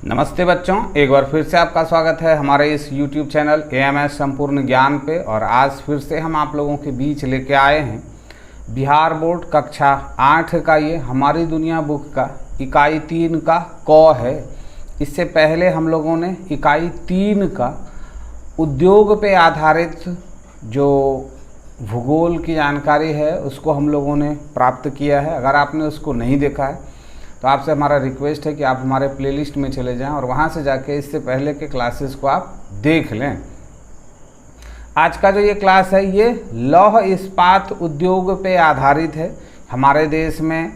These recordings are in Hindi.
नमस्ते बच्चों, एक बार फिर से आपका स्वागत है हमारे इस YouTube चैनल AMS संपूर्ण ज्ञान पे। और आज फिर से हम आप लोगों के बीच लेके आए हैं बिहार बोर्ड कक्षा 8 का ये हमारी दुनिया बुक का इकाई 3 का क है। इससे पहले हम लोगों ने इकाई 3 का उद्योग पे आधारित जो भूगोल की जानकारी है उसको हम लोगों ने प्राप्त किया है। अगर आपने उसको नहीं देखा है तो आपसे हमारा रिक्वेस्ट है कि आप हमारे प्लेलिस्ट में चले जाएं और वहां से जाके इससे पहले के क्लासेस को आप देख लें। आज का जो ये क्लास है ये लौह इस्पात उद्योग पे आधारित है। हमारे देश में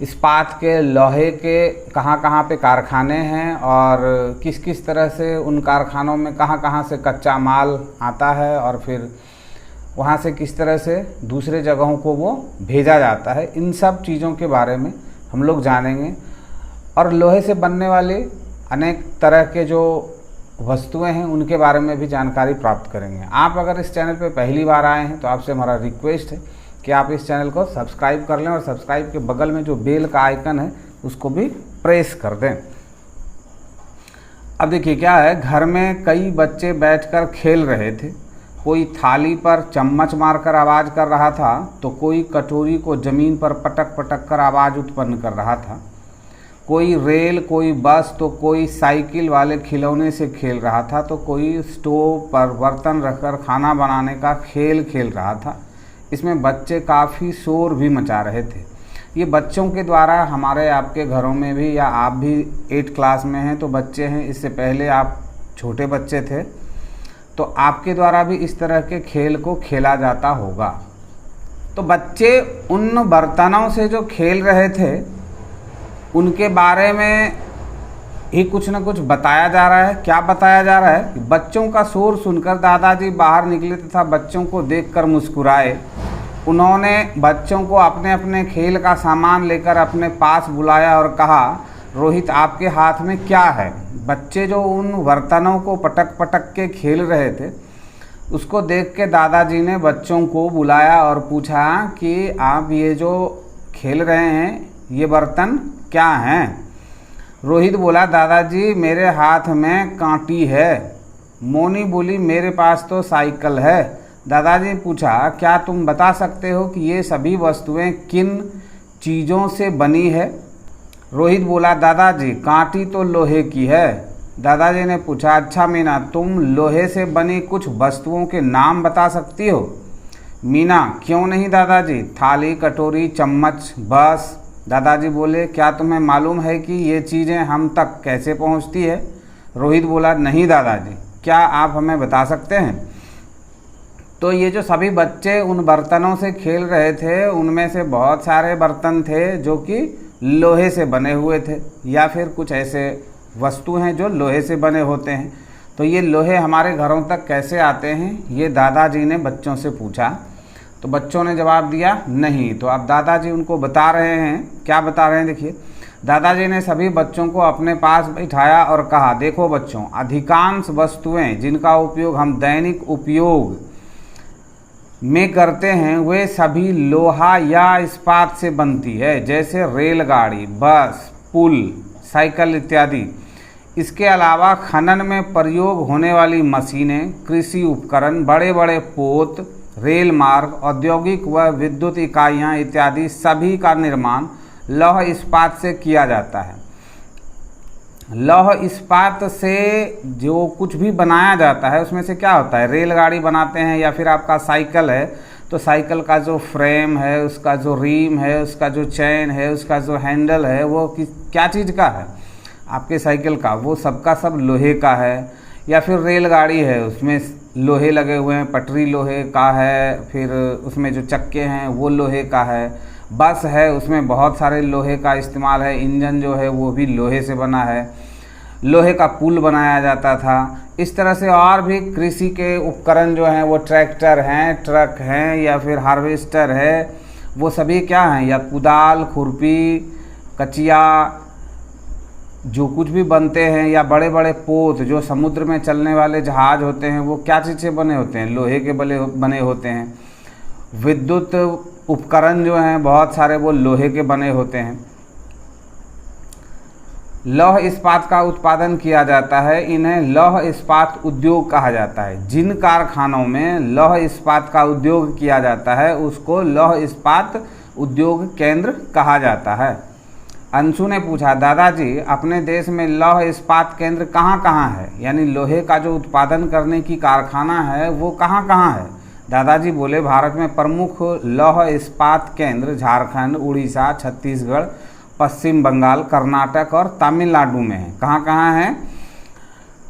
इस्पात के लोहे के कहाँ कहाँ पे कारखाने हैं और किस किस तरह से उन कारखानों में कहाँ कहाँ से कच्चा माल आता है और फिर वहाँ से किस तरह से दूसरे जगहों को वो भेजा जाता है, इन सब चीज़ों के बारे में हम लोग जानेंगे। और लोहे से बनने वाले अनेक तरह के जो वस्तुएं हैं उनके बारे में भी जानकारी प्राप्त करेंगे। आप अगर इस चैनल पे पहली बार आए हैं तो आपसे हमारा रिक्वेस्ट है कि आप इस चैनल को सब्सक्राइब कर लें और सब्सक्राइब के बगल में जो बेल का आइकन है उसको भी प्रेस कर दें। अब देखिए क्या है, घर में कई बच्चे बैठकर खेल रहे थे। कोई थाली पर चम्मच मारकर आवाज़ कर रहा था तो कोई कटोरी को ज़मीन पर पटक पटक कर आवाज़ उत्पन्न कर रहा था। कोई रेल, कोई बस तो कोई साइकिल वाले खिलौने से खेल रहा था तो कोई स्टोव पर बर्तन रखकर खाना बनाने का खेल खेल रहा था। इसमें बच्चे काफ़ी शोर भी मचा रहे थे। ये बच्चों के द्वारा हमारे आपके घरों में भी, या आप भी 8 क्लास में हैं तो बच्चे हैं, इससे पहले आप छोटे बच्चे थे तो आपके द्वारा भी इस तरह के खेल को खेला जाता होगा। तो बच्चे उन बर्तनों से जो खेल रहे थे उनके बारे में ही कुछ न कुछ बताया जा रहा है। क्या बताया जा रहा है कि बच्चों का शोर सुनकर दादाजी बाहर निकले तथा बच्चों को देखकर मुस्कुराए। उन्होंने बच्चों को अपने अपने खेल का सामान लेकर अपने पास बुलाया और कहा, रोहित आपके हाथ में क्या है। बच्चे जो उन बर्तनों को पटक पटक के खेल रहे थे उसको देख के दादाजी ने बच्चों को बुलाया और पूछा कि आप ये जो खेल रहे हैं ये बर्तन क्या हैं। रोहित बोला, दादाजी मेरे हाथ में कांटी है। मोनी बोली, मेरे पास तो साइकिल है। दादाजी पूछा, क्या तुम बता सकते हो कि ये सभी वस्तुएं किन चीज़ों से बनी है। रोहित बोला, दादाजी कांटी तो लोहे की है। दादाजी ने पूछा, अच्छा मीना तुम लोहे से बनी कुछ वस्तुओं के नाम बता सकती हो। मीना, क्यों नहीं दादाजी, थाली, कटोरी, चम्मच, बस। दादाजी बोले, क्या तुम्हें मालूम है कि ये चीज़ें हम तक कैसे पहुंचती है। रोहित बोला, नहीं दादाजी, क्या आप हमें बता सकते हैं। तो ये जो सभी बच्चे उन बर्तनों से खेल रहे थे उनमें से बहुत सारे बर्तन थे जो कि लोहे से बने हुए थे, या फिर कुछ ऐसे वस्तु हैं जो लोहे से बने होते हैं। तो ये लोहे हमारे घरों तक कैसे आते हैं, ये दादाजी ने बच्चों से पूछा। तो बच्चों ने जवाब दिया नहीं। तो अब दादाजी उनको बता रहे हैं, क्या बता रहे हैं देखिए। दादाजी ने सभी बच्चों को अपने पास बैठाया और कहा, देखो बच्चों, अधिकांश वस्तुएं जिनका उपयोग हम दैनिक उपयोग में करते हैं वे सभी लोहा या इस्पात से बनती है, जैसे रेलगाड़ी, बस, पुल, साइकिल इत्यादि। इसके अलावा खनन में प्रयोग होने वाली मशीनें, कृषि उपकरण, बड़े बड़े पोत, रेल मार्ग, औद्योगिक व विद्युत इकाइयाँ इत्यादि सभी का निर्माण लौह इस्पात से किया जाता है। लौह इस्पात से जो कुछ भी बनाया जाता है उसमें से क्या होता है, रेलगाड़ी बनाते हैं, या फिर आपका साइकिल है तो साइकिल का जो फ्रेम है, उसका जो रिम है, उसका जो चैन है, उसका जो हैंडल है, वो क्या चीज़ का है आपके साइकिल का, वो सबका सब लोहे का है। या फिर रेलगाड़ी है उसमें लोहे लगे हुए हैं, पटरी लोहे का है, फिर उसमें जो चक्के हैं वो लोहे का है। बस है उसमें बहुत सारे लोहे का इस्तेमाल है, इंजन जो है वो भी लोहे से बना है, लोहे का पुल बनाया जाता था। इस तरह से और भी कृषि के उपकरण जो हैं वो ट्रैक्टर हैं, ट्रक हैं, या फिर हार्वेस्टर है, वो सभी क्या हैं, या कुदाल, खुरपी, कचिया, जो कुछ भी बनते हैं, या बड़े बड़े पोत जो समुद्र में चलने वाले जहाज होते हैं वो क्या चीज़ से बने होते हैं, लोहे के बने होते हैं। विद्युत उपकरण जो हैं बहुत सारे वो लोहे के बने होते हैं। लौह इस्पात का उत्पादन किया जाता है, इन्हें लौह इस्पात उद्योग कहा जाता है। जिन कारखानों में लौह इस्पात का उद्योग किया जाता है उसको लौह इस्पात उद्योग केंद्र कहा जाता है। अंशु ने पूछा, दादाजी अपने देश में लौह इस्पात केंद्र कहाँ कहाँ है, यानी लोहे का जो उत्पादन करने की कारखाना है वो कहाँ कहाँ है। दादाजी बोले, भारत में प्रमुख लौह इस्पात केंद्र झारखंड, उड़ीसा, छत्तीसगढ़, पश्चिम बंगाल, कर्नाटक और तमिलनाडु में है। कहाँ कहाँ है?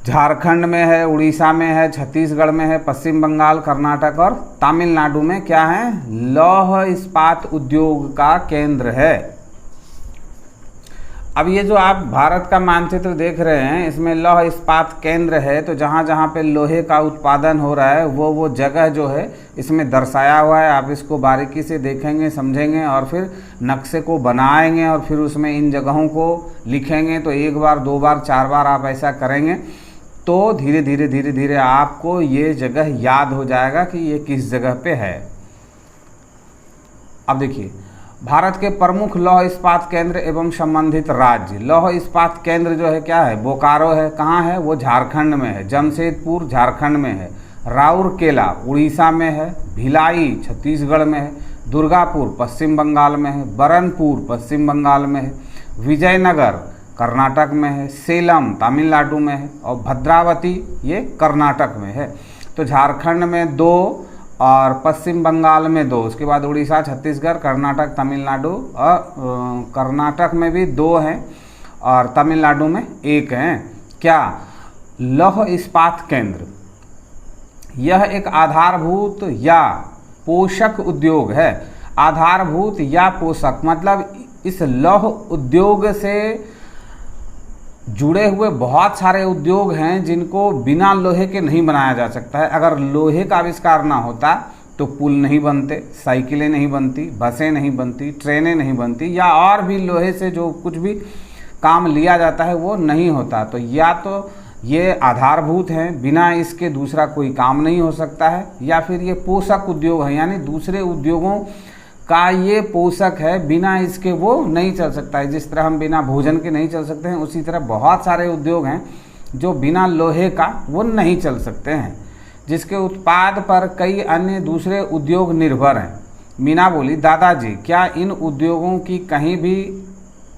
झारखंड में है, उड़ीसा में है, छत्तीसगढ़ में है, पश्चिम बंगाल, कर्नाटक और तमिलनाडु में क्या है? लौह इस्पात उद्योग का केंद्र है। अब ये जो आप भारत का मानचित्र देख रहे हैं इसमें लौह इस्पात केंद्र है, तो जहाँ जहाँ पे लोहे का उत्पादन हो रहा है वो जगह जो है इसमें दर्शाया हुआ है। आप इसको बारीकी से देखेंगे, समझेंगे और फिर नक्शे को बनाएंगे और फिर उसमें इन जगहों को लिखेंगे। तो एक बार, दो बार, चार बार आप ऐसा करेंगे तो धीरे धीरे आपको ये जगह याद हो जाएगा कि ये किस जगह पे है। अब देखिए, भारत के प्रमुख लौह इस्पात केंद्र एवं संबंधित राज्य। लौह इस्पात केंद्र जो है क्या है? बोकारो है। कहाँ है? वो झारखंड में है। जमशेदपुर झारखंड में है। राउरकेला उड़ीसा में है। भिलाई छत्तीसगढ़ में है। दुर्गापुर पश्चिम बंगाल में है। बरनपुर पश्चिम बंगाल में है। विजयनगर कर्नाटक में है। सेलम तमिलनाडु में है और भद्रावती ये कर्नाटक में है। तो झारखंड में 2 और पश्चिम बंगाल में 2, उसके बाद उड़ीसा, छत्तीसगढ़, कर्नाटक, तमिलनाडु और कर्नाटक में भी 2 हैं और तमिलनाडु में 1 हैं। क्या? लौह इस्पात केंद्र यह एक आधारभूत या पोषक उद्योग है। आधारभूत या पोषक मतलब इस लौह उद्योग से जुड़े हुए बहुत सारे उद्योग हैं जिनको बिना लोहे के नहीं बनाया जा सकता है। अगर लोहे का आविष्कार ना होता तो पुल नहीं बनते, साइकिलें नहीं बनती, बसें नहीं बनती, ट्रेनें नहीं बनती, या और भी लोहे से जो कुछ भी काम लिया जाता है वो नहीं होता। तो या तो ये आधारभूत हैं, बिना इसके दूसरा कोई काम नहीं हो सकता है, या फिर ये पोषक उद्योग है, यानी दूसरे उद्योगों का ये पोषक है, बिना इसके वो नहीं चल सकता है। जिस तरह हम बिना भोजन के नहीं चल सकते हैं, उसी तरह बहुत सारे उद्योग हैं जो बिना लोहे का वो नहीं चल सकते हैं, जिसके उत्पाद पर कई अन्य दूसरे उद्योग निर्भर हैं। मीना बोली, दादाजी क्या इन उद्योगों की कहीं भी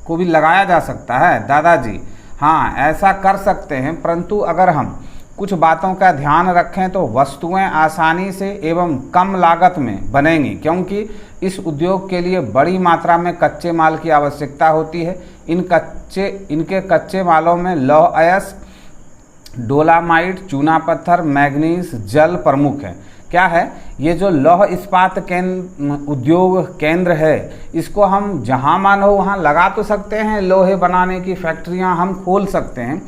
को भी लगाया जा सकता है? दादाजी हाँ, ऐसा कर सकते हैं, परंतु अगर हम कुछ बातों का ध्यान रखें तो वस्तुएं आसानी से एवं कम लागत में बनेंगी, क्योंकि इस उद्योग के लिए बड़ी मात्रा में कच्चे माल की आवश्यकता होती है। इनके कच्चे मालों में लौह अयस्क, डोलामाइट, चूना पत्थर, मैग्नीज, जल प्रमुख है। क्या है? ये जो लौह इस्पात उद्योग केंद्र है इसको हम जहाँ मन हो वहाँ लगा तो सकते हैं, लोहे बनाने की फैक्ट्रियाँ हम खोल सकते हैं,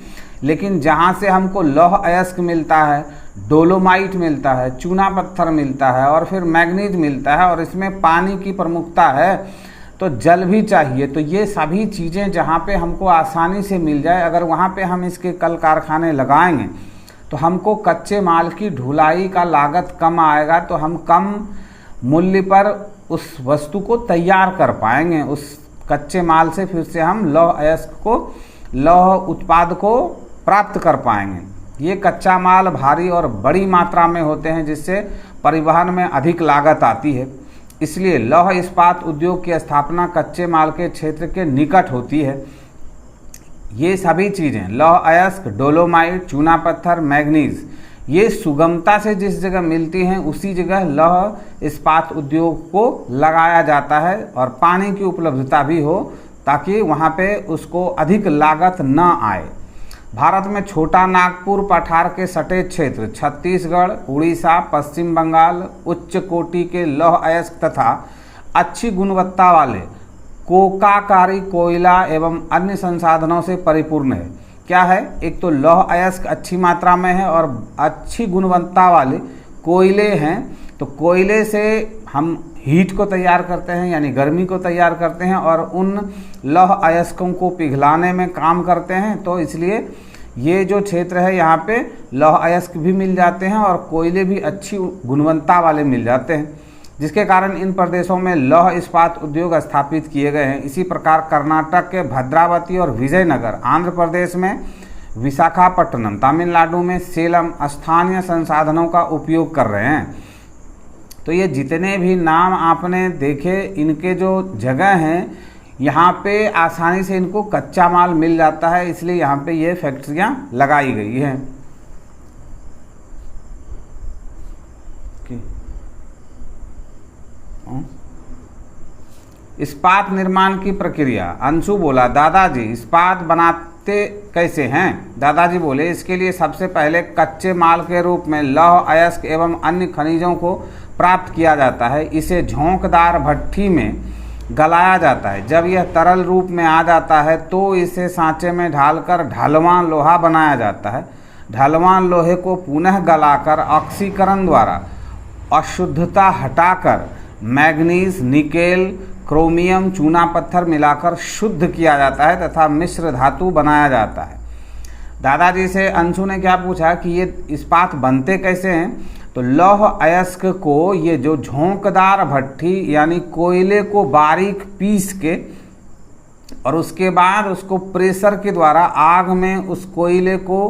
लेकिन जहाँ से हमको लौह अयस्क मिलता है, डोलोमाइट मिलता है, चूना पत्थर मिलता है और फिर मैग्नीज मिलता है और इसमें पानी की प्रमुखता है, तो जल भी चाहिए। तो ये सभी चीज़ें जहाँ पे हमको आसानी से मिल जाए, अगर वहाँ पे हम इसके कल कारखाने लगाएंगे तो हमको कच्चे माल की ढुलाई का लागत कम आएगा, तो हम कम मूल्य पर उस वस्तु को तैयार कर पाएंगे। उस कच्चे माल से फिर से हम लौह अयस्क को, लौह उत्पाद को प्राप्त कर पाएंगे। ये कच्चा माल भारी और बड़ी मात्रा में होते हैं, जिससे परिवहन में अधिक लागत आती है। इसलिए लौह इस्पात उद्योग की स्थापना कच्चे माल के क्षेत्र के निकट होती है। ये सभी चीज़ें लौह अयस्क, डोलोमाइट, चूना पत्थर, मैग्नीज, ये सुगमता से जिस जगह मिलती हैं उसी जगह लौह इस्पात उद्योग को लगाया जाता है, और पानी की उपलब्धता भी हो ताकि वहाँ पे उसको अधिक लागत न आए। भारत में छोटा नागपुर पठार के सटे क्षेत्र, छत्तीसगढ़, उड़ीसा, पश्चिम बंगाल उच्च कोटि के लौह अयस्क तथा अच्छी गुणवत्ता वाले कोकाकारी कोयला एवं अन्य संसाधनों से परिपूर्ण है। क्या है? एक तो लौह अयस्क अच्छी मात्रा में है और अच्छी गुणवत्ता वाले कोयले हैं। तो कोयले से हम हीट को तैयार करते हैं, यानी गर्मी को तैयार करते हैं और उन लौह अयस्कों को पिघलाने में काम करते हैं। तो इसलिए ये जो क्षेत्र है यहाँ पे लौह अयस्क भी मिल जाते हैं और कोयले भी अच्छी गुणवत्ता वाले मिल जाते हैं। जिसके कारण इन प्रदेशों में लौह इस्पात उद्योग स्थापित किए गए हैं। इसी प्रकार कर्नाटक के भद्रावती और विजयनगर, आंध्र प्रदेश में विशाखापट्टनम, तमिलनाडु में सेलम स्थानीय संसाधनों का उपयोग कर रहे हैं। तो ये जितने भी नाम आपने देखे, इनके जो जगह हैं यहाँ पे आसानी से इनको कच्चा माल मिल जाता है, इसलिए यहाँ पे ये फैक्ट्रियाँ लगाई गई हैं। इस्पात निर्माण की प्रक्रिया। अंशु बोला, दादाजी इस्पात बनाते कैसे हैं? दादाजी बोले, इसके लिए सबसे पहले कच्चे माल के रूप में लौह अयस्क एवं अन्य खनिजों को प्राप्त किया जाता है। इसे झोंकदार भट्ठी में गलाया जाता है। जब यह तरल रूप में आ जाता है तो इसे सांचे में ढालकर ढलवां लोहा बनाया जाता है। ढलवां लोहे को पुनः गलाकर ऑक्सीकरण द्वारा अशुद्धता हटाकर मैग्नीज, निकेल, क्रोमियम, चूना पत्थर मिलाकर शुद्ध किया जाता है तथा मिश्र धातु बनाया जाता है। दादाजी से अंशु ने क्या पूछा कि ये इस्पात बनते कैसे हैं? तो लौह अयस्क को ये जो झोंकदार भट्ठी यानी कोयले को बारीक पीस के और उसके बाद उसको प्रेशर के द्वारा आग में उस कोयले को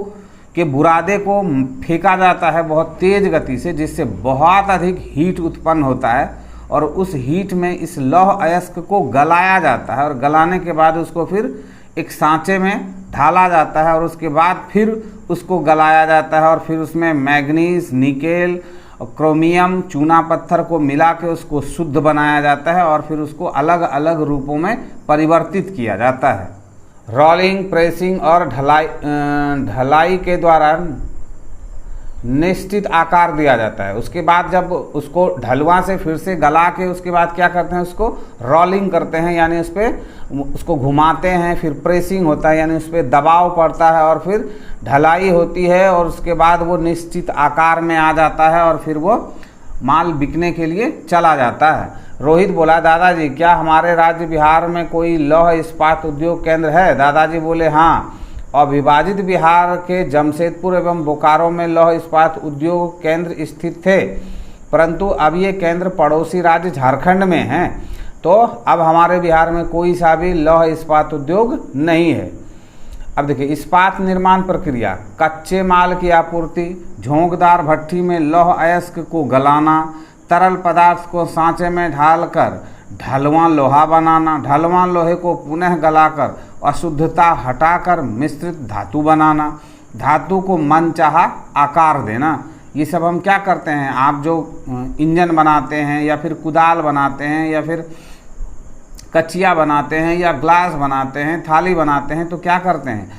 के बुरादे को फेंका जाता है बहुत तेज गति से, जिससे बहुत अधिक हीट उत्पन्न होता है और उस हीट में इस लौह अयस्क को गलाया जाता है और गलाने के बाद उसको फिर एक सांचे में ढाला जाता है और उसके बाद फिर उसको गलाया जाता है और फिर उसमें मैग्नीज, निकेल, क्रोमियम, चूना पत्थर को मिला के उसको शुद्ध बनाया जाता है और फिर उसको अलग अलग रूपों में परिवर्तित किया जाता है। रोलिंग, प्रेसिंग और ढलाई के द्वारा निश्चित आकार दिया जाता है। उसके बाद जब उसको ढलवा से फिर से गला के उसके बाद क्या करते हैं, उसको रोलिंग करते हैं, यानी उस पर उसको घुमाते हैं, फिर प्रेसिंग होता है यानी उस पर दबाव पड़ता है और फिर ढलाई होती है और उसके बाद वो निश्चित आकार में आ जाता है और फिर वो माल बिकने के लिए चला जाता है। रोहित बोला, दादाजी क्या हमारे राज्य बिहार में कोई लौह इस्पात उद्योग केंद्र है? दादाजी बोले, हाँ, अविभाजित बिहार के जमशेदपुर एवं बोकारो में लौह इस्पात उद्योग केंद्र स्थित थे, परंतु अब ये केंद्र पड़ोसी राज्य झारखंड में हैं, तो अब हमारे बिहार में कोई सा भी लौह इस्पात उद्योग नहीं है। अब देखिए, इस्पात निर्माण प्रक्रिया। कच्चे माल की आपूर्ति, झोंकदार भट्ठी में लौह अयस्क को गलाना, तरल पदार्थ को सांचे में ढालकर ढलवां लोहा बनाना, ढलवां लोहे को पुनः गलाकर अशुद्धता हटाकर मिश्रित धातु बनाना, धातु को मनचाहा आकार देना। ये सब हम क्या करते हैं, आप जो इंजन बनाते हैं या फिर कुदाल बनाते हैं या फिर कचिया बनाते हैं या ग्लास बनाते हैं, थाली बनाते हैं, तो क्या करते हैं,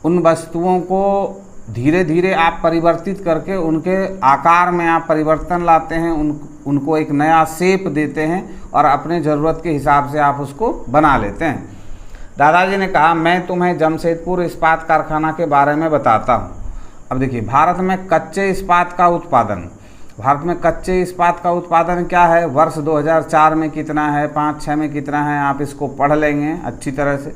उन वस्तुओं को धीरे धीरे आप परिवर्तित करके उनके आकार में आप परिवर्तन लाते हैं, उनको एक नया शेप देते हैं और अपने ज़रूरत के हिसाब से आप उसको बना लेते हैं। दादाजी ने कहा, मैं तुम्हें जमशेदपुर इस्पात कारखाना के बारे में बताता हूँ। अब देखिए, भारत में कच्चे इस्पात का उत्पादन क्या है, वर्ष 2004 में कितना है, 5-6 में कितना है, आप इसको पढ़ लेंगे अच्छी तरह से।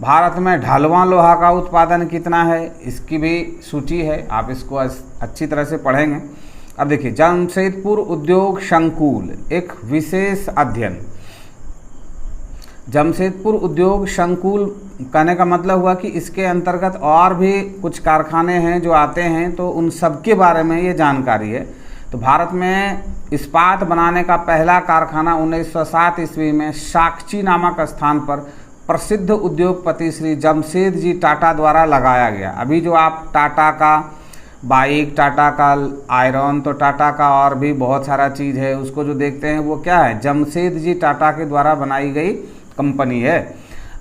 भारत में ढलवां लोहा का उत्पादन कितना है, इसकी भी सूची है, आप इसको अच्छी तरह से पढ़ेंगे। अब देखिए, जमशेदपुर उद्योग संकुल एक विशेष अध्ययन। जमशेदपुर उद्योग संकुल कहने का मतलब हुआ कि इसके अंतर्गत और भी कुछ कारखाने हैं जो आते हैं, तो उन सब के बारे में ये जानकारी है। तो भारत में इस्पात बनाने का पहला कारखाना 1907 ईस्वी में साक्षी नामक स्थान पर प्रसिद्ध उद्योगपति श्री जमशेद जी टाटा द्वारा लगाया गया। अभी जो आप टाटा का बाइक, टाटा का आयरन, तो टाटा का और भी बहुत सारा चीज़ है, उसको जो देखते हैं वो क्या है, जमशेद जी टाटा के द्वारा बनाई गई कंपनी है।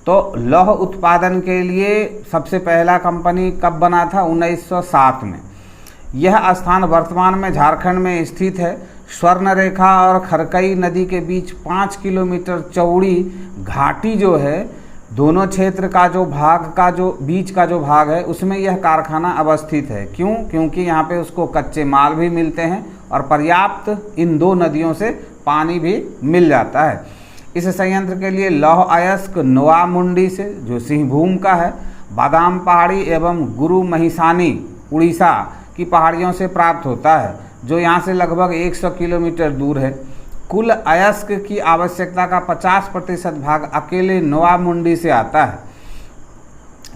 तो लौह उत्पादन के लिए सबसे पहला कंपनी कब बना था, 1907 में। यह स्थान वर्तमान में झारखंड में स्थित है। स्वर्णरेखा और खरकई नदी के बीच 5 किलोमीटर चौड़ी घाटी जो है, दोनों क्षेत्र का जो बीच का जो भाग है, उसमें यह कारखाना अवस्थित है। क्यों? क्योंकि यहाँ पे उसको कच्चे माल भी मिलते हैं और पर्याप्त इन दो नदियों से पानी भी मिल जाता है। इस संयंत्र के लिए लौह अयस्क नोआमुंडी से, जो सिंहभूम का है, बादाम पहाड़ी एवं गुरु महिसानी उड़ीसा की पहाड़ियों से प्राप्त होता है, जो यहाँ से लगभग 100 किलोमीटर दूर है। कुल अयस्क की आवश्यकता का 50% भाग अकेले नोवामुंडी से आता है।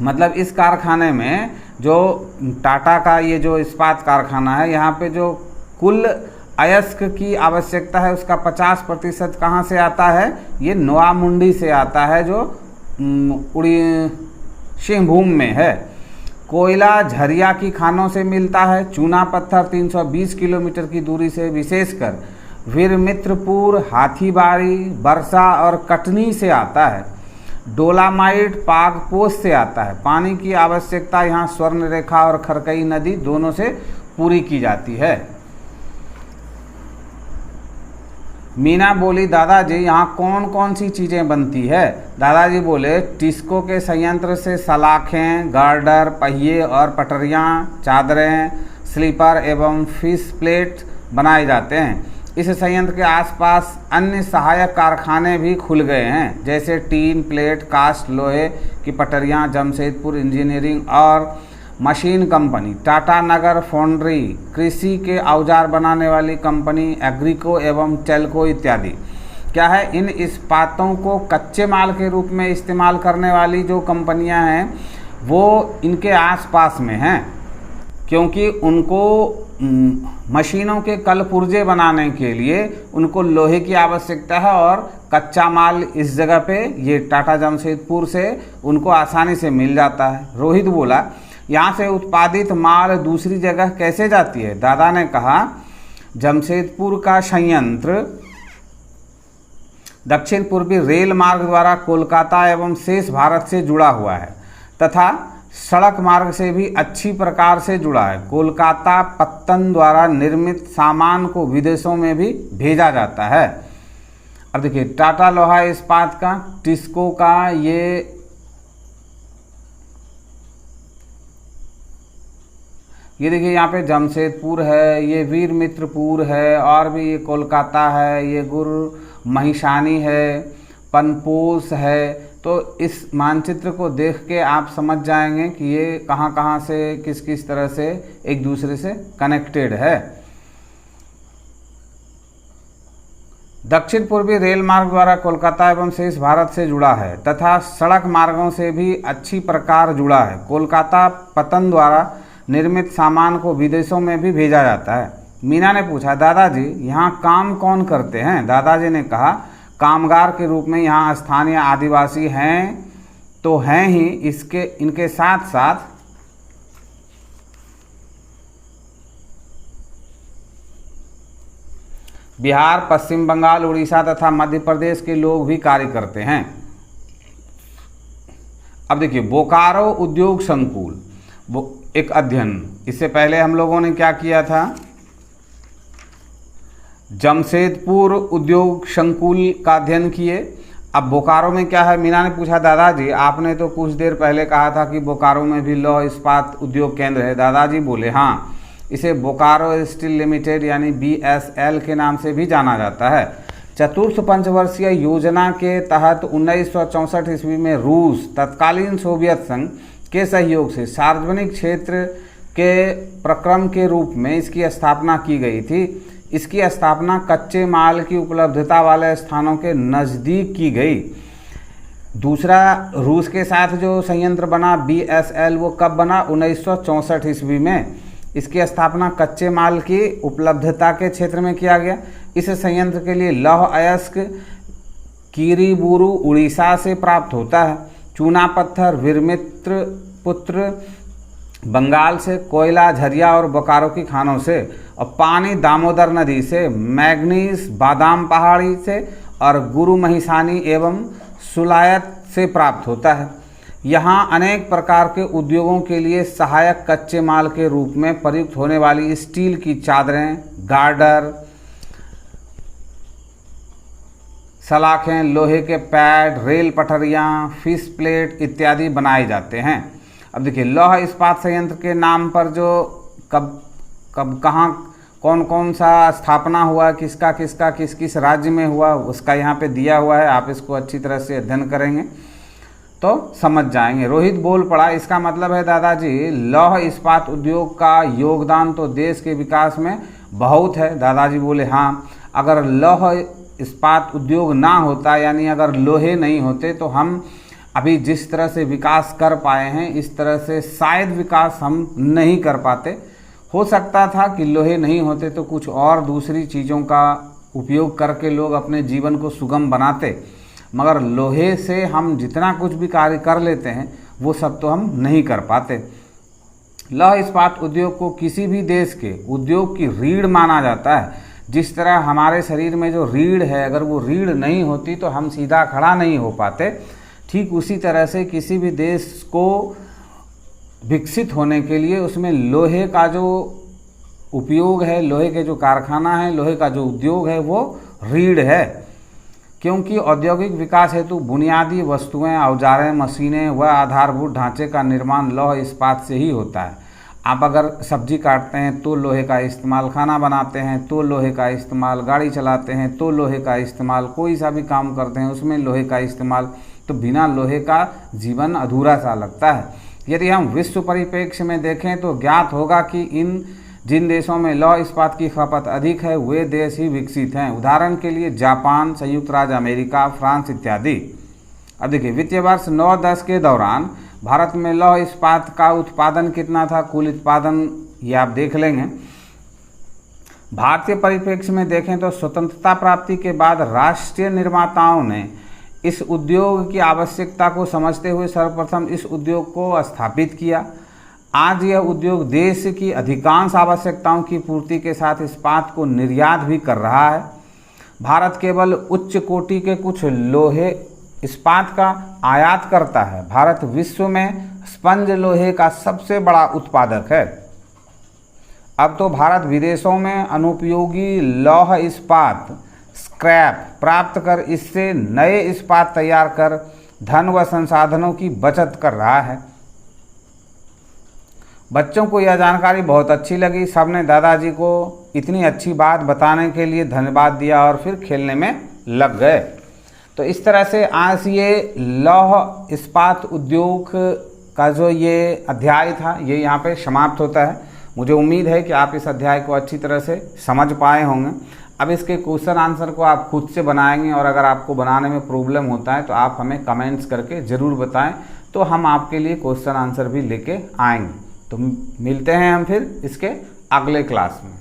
मतलब इस कारखाने में जो टाटा का ये जो इस्पात कारखाना है, यहाँ पे जो कुल अयस्क की आवश्यकता है उसका 50% कहाँ से आता है? ये नोवामुंडी से आता है, जो सिंहभूम में है। कोयला झरिया की खानों से मिलता है। चूना पत्थर 320 किलोमीटर की दूरी से, विशेषकर वीरमित्रपुर, हाथीबाड़ी, बरसा और कटनी से आता है। डोलामाइट पागपोश से आता है। पानी की आवश्यकता यहाँ स्वर्ण रेखा और खरकई नदी दोनों से पूरी की जाती है। मीना बोली, दादाजी यहाँ कौन कौन सी चीज़ें बनती है? दादाजी बोले, टिस्को के संयंत्र से सलाखें, गार्डर, पहिए और पटरियाँ, चादरें, स्लीपर एवं फिश प्लेट बनाए जाते हैं। इस संयंत्र के आसपास अन्य सहायक कारखाने भी खुल गए हैं, जैसे टीन प्लेट, कास्ट लोहे की पटरियाँ, जमशेदपुर इंजीनियरिंग और मशीन कंपनी, टाटा नगर फाउंड्री, कृषि के औजार बनाने वाली कंपनी, एग्रीको एवं टेल्को इत्यादि। क्या है? इन इस्पातों को कच्चे माल के रूप में इस्तेमाल करने वाली जो कंपनियां हैं वो इनके आसपास में हैं, क्योंकि उनको मशीनों के कल पुर्जे बनाने के लिए उनको लोहे की आवश्यकता है और कच्चा माल इस जगह पे ये टाटा जमशेदपुर से उनको आसानी से मिल जाता है। रोहित बोला, यहाँ से उत्पादित माल दूसरी जगह कैसे जाती है? दादा ने कहा, जमशेदपुर का संयंत्र दक्षिण पूर्वी रेल मार्ग द्वारा कोलकाता एवं शेष भारत से जुड़ा हुआ है तथा सड़क मार्ग से भी अच्छी प्रकार से जुड़ा है। कोलकाता पत्तन द्वारा निर्मित सामान को विदेशों में भी भेजा जाता है। अब देखिए, टाटा लोहा इस्पात का, टिस्को का, ये देखिए यहाँ पे जमशेदपुर है, ये वीरमित्रपुर है, और भी ये कोलकाता है, ये गुरु महिषानी है, पनपोस है। तो इस मानचित्र को देख के आप समझ जाएंगे कि ये कहाँ कहाँ से किस किस तरह से एक दूसरे से कनेक्टेड है। दक्षिण पूर्वी रेल मार्ग द्वारा कोलकाता एवं शेष भारत से जुड़ा है तथा सड़क मार्गों से भी अच्छी प्रकार जुड़ा है। कोलकाता पतन द्वारा निर्मित सामान को विदेशों में भी भेजा जाता है। मीना ने पूछा, दादाजी यहाँ काम कौन करते हैं? दादाजी ने कहा, कामगार के रूप में यहाँ स्थानीय आदिवासी हैं तो हैं ही, इनके साथ साथ बिहार, पश्चिम बंगाल, उड़ीसा तथा मध्य प्रदेश के लोग भी कार्य करते हैं। अब देखिए, बोकारो उद्योग संकुल, वो एक अध्ययन, इससे पहले हम लोगों ने क्या किया था? जमशेदपुर उद्योग संकुल का अध्ययन किए। अब बोकारो में क्या है? मीना ने पूछा, दादाजी आपने तो कुछ देर पहले कहा था कि बोकारो में भी लौह इस्पात उद्योग केंद्र है। दादाजी बोले, हाँ, इसे बोकारो स्टील लिमिटेड यानी BSL के नाम से भी जाना जाता है। चतुर्थ पंचवर्षीय योजना के तहत 1964 ईस्वी में रूस, तत्कालीन सोवियत संघ के सहयोग से सार्वजनिक क्षेत्र के प्रक्रम के रूप में इसकी स्थापना की गई थी। इसकी स्थापना कच्चे माल की उपलब्धता वाले स्थानों के नज़दीक की गई। दूसरा, रूस के साथ जो संयंत्र बना BSL, वो कब बना? 1964 ईस्वी में। इसकी स्थापना कच्चे माल की उपलब्धता के क्षेत्र में किया गया। इस संयंत्र के लिए लौह अयस्क कीरीबुरु उड़ीसा से प्राप्त होता है। चूना पत्थर वीरमित्रपुत्र बंगाल से, कोयला झरिया और बोकारो की खानों से, और पानी दामोदर नदी से, मैग्नीज बादाम पहाड़ी से और गुरु महिषानी एवं सुलायत से प्राप्त होता है। यहाँ अनेक प्रकार के उद्योगों के लिए सहायक कच्चे माल के रूप में प्रयुक्त होने वाली स्टील की चादरें, गार्डर, सलाखें, लोहे के पैड, रेल पटरियाँ, फिश प्लेट इत्यादि बनाए जाते हैं। अब देखिए, लौह इस्पात संयंत्र के नाम पर जो कब कहाँ कौन कौन सा स्थापना हुआ, किसका किसका किस किस राज्य में हुआ, उसका यहाँ पे दिया हुआ है। आप इसको अच्छी तरह से अध्ययन करेंगे तो समझ जाएंगे। रोहित बोल पड़ा, इसका मतलब है दादाजी लौह इस्पात उद्योग का योगदान तो देश के विकास में बहुत है। दादाजी बोले, हाँ, अगर लौह इस्पात उद्योग ना होता, यानी अगर लोहे नहीं होते, तो हम अभी जिस तरह से विकास कर पाए हैं इस तरह से शायद विकास हम नहीं कर पाते। हो सकता था कि लोहे नहीं होते तो कुछ और दूसरी चीज़ों का उपयोग करके लोग अपने जीवन को सुगम बनाते, मगर लोहे से हम जितना कुछ भी कार्य कर लेते हैं वो सब तो हम नहीं कर पाते। लौह इस्पात उद्योग को किसी भी देश के उद्योग की रीढ़ माना जाता है। जिस तरह हमारे शरीर में जो रीढ़ है, अगर वो रीढ़ नहीं होती तो हम सीधा खड़ा नहीं हो पाते, ठीक उसी तरह से किसी भी देश को विकसित होने के लिए उसमें लोहे का जो उपयोग है, लोहे के जो कारखाना है, लोहे का जो उद्योग है वो रीढ़ है। क्योंकि औद्योगिक विकास हेतु बुनियादी वस्तुएं, औजारें, मशीनें व आधारभूत ढांचे का निर्माण लौह इस्पात से ही होता है। आप अगर सब्जी काटते हैं तो लोहे का इस्तेमाल, खाना बनाते हैं तो लोहे का इस्तेमाल, गाड़ी चलाते हैं तो लोहे का इस्तेमाल, कोई सा भी काम करते हैं उसमें लोहे का इस्तेमाल, तो बिना लोहे का जीवन अधूरा सा लगता है। यदि हम विश्व परिप्रेक्ष्य में देखें तो ज्ञात होगा कि जिन देशों में लौह इस्पात की खपत अधिक है वे देश ही विकसित हैं। उदाहरण के लिए जापान, संयुक्त राज्य अमेरिका, फ्रांस इत्यादि। अब देखिए, वित्तीय वर्ष 9-10 के दौरान भारत में लौह इस्पात का उत्पादन कितना था, कुल उत्पादन ये आप देख लेंगे। भारतीय परिप्रेक्ष्य में देखें तो स्वतंत्रता प्राप्ति के बाद राष्ट्रीय निर्माताओं ने इस उद्योग की आवश्यकता को समझते हुए सर्वप्रथम इस उद्योग को स्थापित किया। आज यह उद्योग देश की अधिकांश आवश्यकताओं की पूर्ति के साथ इस्पात को निर्यात भी कर रहा है। भारत केवल उच्च कोटि के कुछ लोहे इस्पात का आयात करता है। भारत विश्व में स्पंज लोहे का सबसे बड़ा उत्पादक है। अब तो भारत विदेशों में अनुपयोगी लौह इस्पात स्क्रैप प्राप्त कर इससे नए इस्पात तैयार कर धन व संसाधनों की बचत कर रहा है। बच्चों को यह जानकारी बहुत अच्छी लगी। सबने दादाजी को इतनी अच्छी बात बताने के लिए धन्यवाद दिया और फिर खेलने में लग गए। तो इस तरह से आज ये लौह इस्पात उद्योग का जो ये अध्याय था ये यहाँ पे समाप्त होता है। मुझे उम्मीद है कि आप इस अध्याय को अच्छी तरह से समझ पाए होंगे। अब इसके क्वेश्चन आंसर को आप खुद से बनाएंगे और अगर आपको बनाने में प्रॉब्लम होता है तो आप हमें कमेंट्स करके ज़रूर बताएं, तो हम आपके लिए क्वेश्चन आंसर भी लेके आएंगे। तो मिलते हैं हम फिर इसके अगले क्लास में।